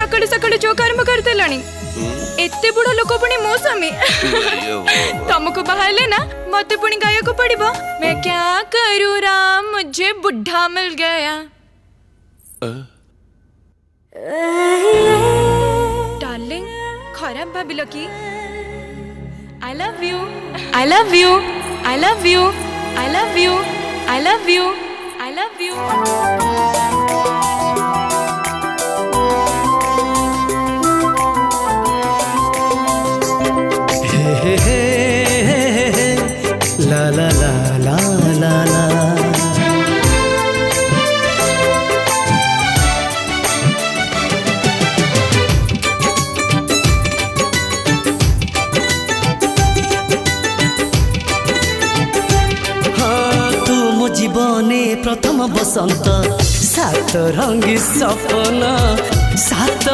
सकाळू सकाळू joke आरंभ करदेलानी एते बुढ़ा लोक पुणी मो स्वामी तुमको बहाले ना मत पुणी गायक पड़िबो मैं क्या करूँ राम मुझे बुढ़ा मिल गया डार्लिंग खराब भाबिल कि I love you I love you I love you I love you I love you I love you ला ला ला ला ला ला हाँ तू मो जीवने प्रथम बसंत सात रंगी सपन सात